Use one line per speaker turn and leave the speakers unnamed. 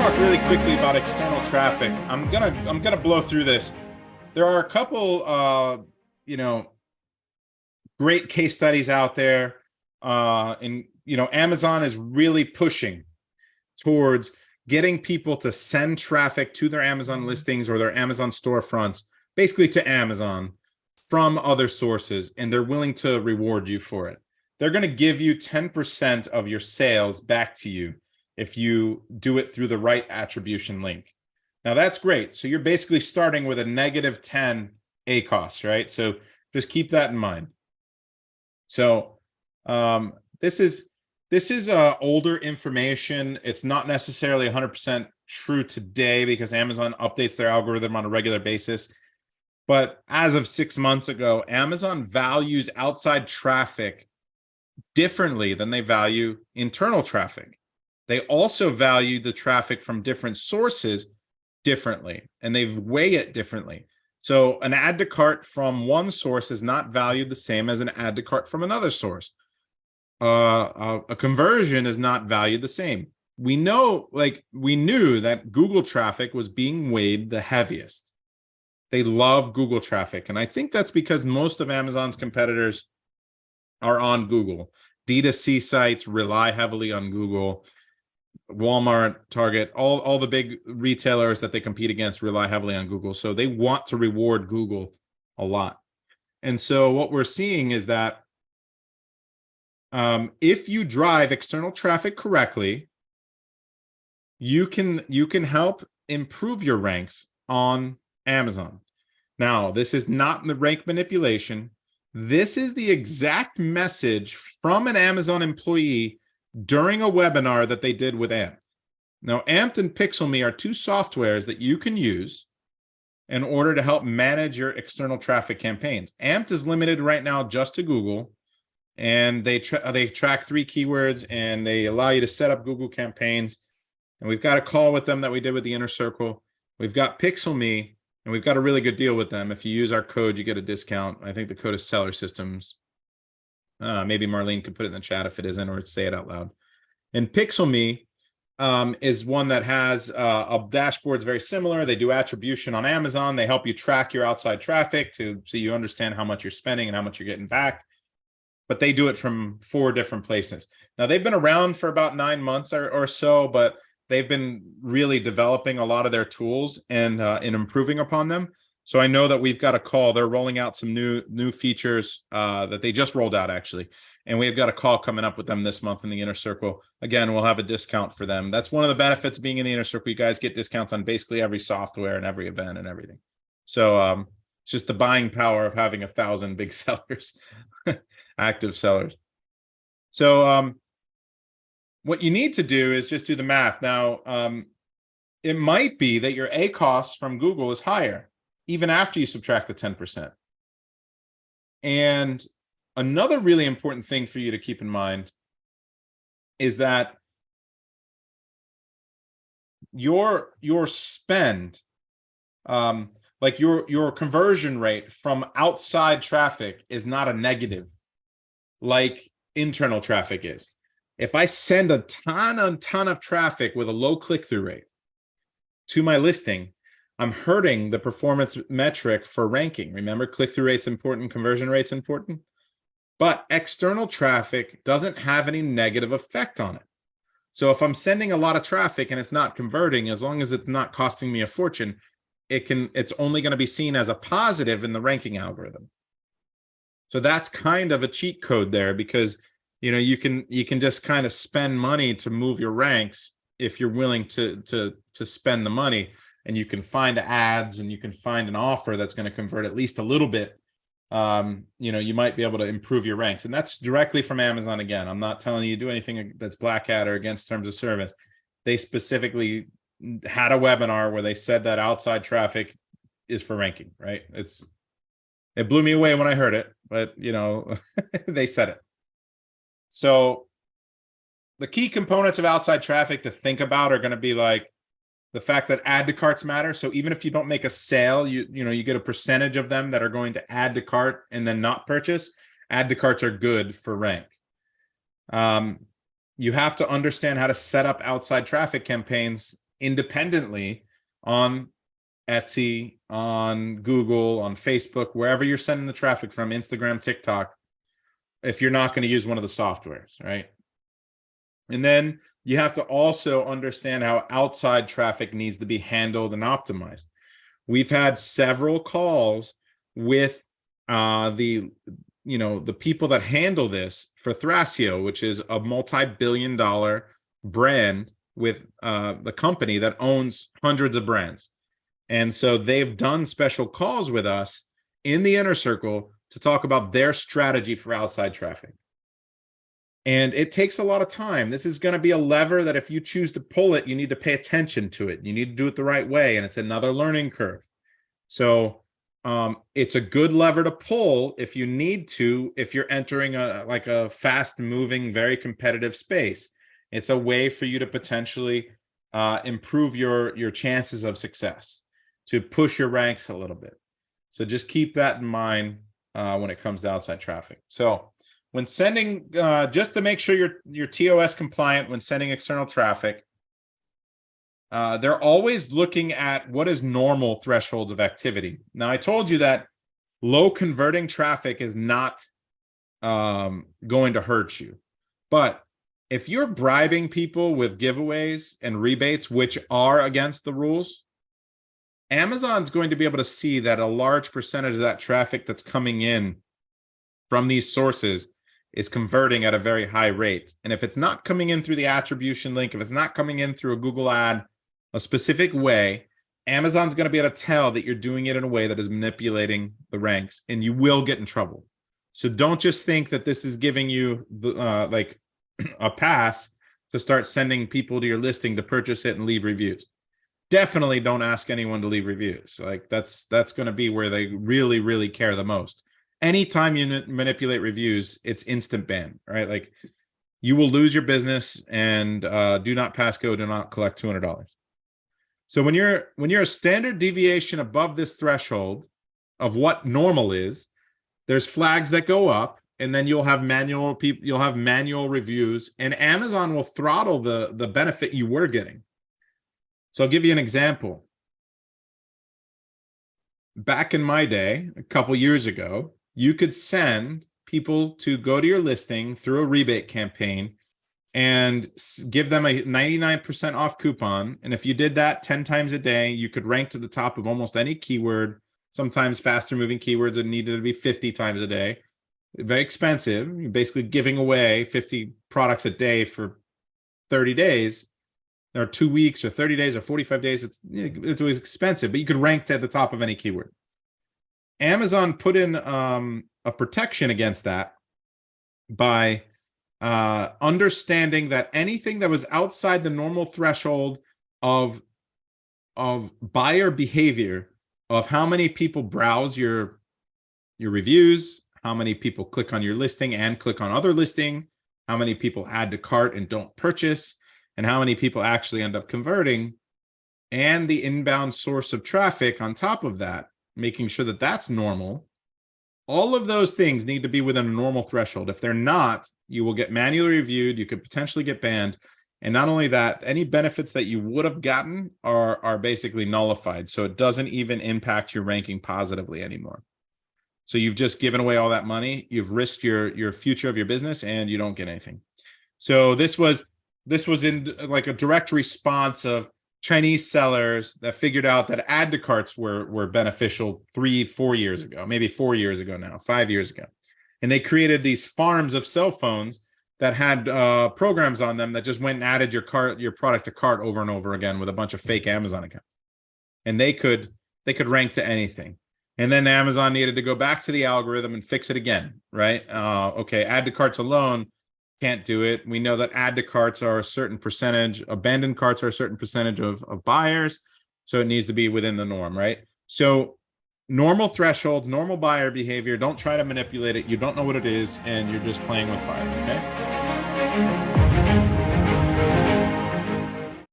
talk really quickly about external traffic. I'm gonna blow through this. There are a couple great case studies out there. And Amazon is really pushing towards getting people to send traffic to their Amazon listings or their Amazon storefronts, basically to Amazon from other sources, and they're willing to reward you for it. They're going to give you 10% of your sales back to you if you do it through the right attribution link. Now that's great. So you're basically starting with a negative 10 ACoS, right? So just keep that in mind. So this is older information. It's not necessarily 100% true today because Amazon updates their algorithm on a regular basis. But as of 6 months ago, Amazon values outside traffic differently than they value internal traffic. They also value the traffic from different sources differently, and they weigh it differently. So an add to cart from one source is not valued the same as an add to cart from another source. A conversion is not valued the same. We knew that Google traffic was being weighed the heaviest. They love Google traffic. And I think that's because most of Amazon's competitors are on Google. D2C sites rely heavily on Google. Walmart, Target, all the big retailers that they compete against rely heavily on Google. So they want to reward Google a lot. And so what we're seeing is that if you drive external traffic correctly, you can help improve your ranks on Amazon. Now, this is not the rank manipulation. This is the exact message from an Amazon employee during a webinar that they did with Amped. Now, Amped and Pixelme are two softwares that you can use in order to help manage your external traffic campaigns. Amped is limited right now just to Google, and they track 3 keywords, and they allow you to set up Google campaigns. And we've got a call with them that we did with the Inner Circle. We've got Pixelme, and we've got a really good deal with them. If you use our code, you get a discount. I think the code is Seller Systems. Maybe Marlene could put it in the chat if it isn't, or say it out loud. And Pixelme is one that has a dashboard very similar. They do attribution on Amazon. They help you track your outside traffic so you understand how much you're spending and how much you're getting back. But they do it from 4 different places. Now, they've been around for about 9 months or so, but they've been really developing a lot of their tools and improving upon them. So I know that we've got a call. They're rolling out some new features that they just rolled out, actually. And we've got a call coming up with them this month in the Inner Circle. Again, we'll have a discount for them. That's one of the benefits of being in the Inner Circle. You guys get discounts on basically every software and every event and everything. So it's just the buying power of having 1,000 big sellers, active sellers. So what you need to do is just do the math. Now, it might be that your ACoS from Google is higher, even after you subtract the 10%. And another really important thing for you to keep in mind is that your spend, like your conversion rate from outside traffic is not a negative like internal traffic is. If I send a ton of traffic with a low click-through rate to my listing, I'm hurting the performance metric for ranking. Remember, click-through rate's important, conversion rate's important. But external traffic doesn't have any negative effect on it. So if I'm sending a lot of traffic and it's not converting, as long as it's not costing me a fortune, it's only going to be seen as a positive in the ranking algorithm. So that's kind of a cheat code there, because you can just kind of spend money to move your ranks if you're willing to spend the money, and you can find ads and you can find an offer that's going to convert at least a little bit. You might be able to improve your ranks, and that's directly from Amazon. Again, I'm not telling you to do anything that's black hat or against terms of service. They specifically had a webinar where they said that outside traffic is for ranking, right? It blew me away when I heard it, but they said it. So the key components of outside traffic to think about are going to be like the fact that add to carts matter. So even if you don't make a sale, you get a percentage of them that are going to add to cart and then not purchase. Add to carts are good for rank. You have to understand how to set up outside traffic campaigns independently on Etsy, on Google, on Facebook, wherever you're sending the traffic from, Instagram, TikTok, if you're not going to use one of the softwares, right? And then you have to also understand how outside traffic needs to be handled and optimized. We've had several calls with the people that handle this for Thrasio, which is a multi-billion-dollar brand with the company that owns hundreds of brands. And so they've done special calls with us in the inner circle to talk about their strategy for outside traffic. And it takes a lot of time. This is going to be a lever that if you choose to pull it, you need to pay attention to it. You need to do it the right way. And it's another learning curve. So it's a good lever to pull if you need to, if you're entering a fast moving, very competitive space. It's a way for you to potentially improve your chances of success, to push your ranks a little bit. So just keep that in mind when it comes to outside traffic. So when sending, just to make sure you're TOS compliant when sending external traffic, they're always looking at what is normal thresholds of activity. Now, I told you that low converting traffic is not going to hurt you. But if you're bribing people with giveaways and rebates, which are against the rules, Amazon's going to be able to see that a large percentage of that traffic that's coming in from these sources is converting at a very high rate. And if it's not coming in through the attribution link, if it's not coming in through a Google ad, a specific way, Amazon's going to be able to tell that you're doing it in a way that is manipulating the ranks, and you will get in trouble. So don't just think that this is giving you like a pass to start sending people to your listing to purchase it and leave reviews. Definitely don't ask anyone to leave reviews. Like that's going to be where they really, really care the most. Anytime you manipulate reviews, it's instant ban, right? Like you will lose your business, and do not pass go, do not collect $200. So when you're a standard deviation above this threshold of what normal is, there's flags that go up, and then you'll have manual reviews, and Amazon will throttle the benefit you were getting. So I'll give you an example. Back in my day, a couple years ago, you could send people to go to your listing through a rebate campaign and give them a 99% off coupon. And if you did that 10 times a day, you could rank to the top of almost any keyword. Sometimes faster moving keywords that needed to be 50 times a day. Very expensive. You're basically giving away 50 products a day for 30 days, or 2 weeks, or 30 days, or 45 days. It's always expensive, but you could rank to at the top of any keyword. Amazon put in a protection against that by understanding that anything that was outside the normal threshold of buyer behavior, of how many people browse your reviews, how many people click on your listing and click on other listing, how many people add to cart and don't purchase, and how many people actually end up converting, and the inbound source of traffic on top of that, making sure that that's normal. All of those things need to be within a normal threshold. If they're not, you will get manually reviewed. You could potentially get banned. And not only that, any benefits that you would have gotten are basically nullified. So it doesn't even impact your ranking positively anymore. So you've just given away all that money. You've risked your future of your business, and you don't get anything. So this was in like a direct response of Chinese sellers that figured out that add to carts were beneficial 3-4 years ago, maybe 4 years ago now, 5 years ago. And they created these farms of cell phones that had programs on them that just went and added your product to cart over and over again with a bunch of fake Amazon accounts. And they could rank to anything. And then Amazon needed to go back to the algorithm and fix it again, right? Okay, add to carts alone can't do it. We know that add to carts are a certain percentage, abandoned carts are a certain percentage of buyers. So it needs to be within the norm, right? So normal thresholds, normal buyer behavior, don't try to manipulate it. You don't know what it is, and you're just playing with fire, okay?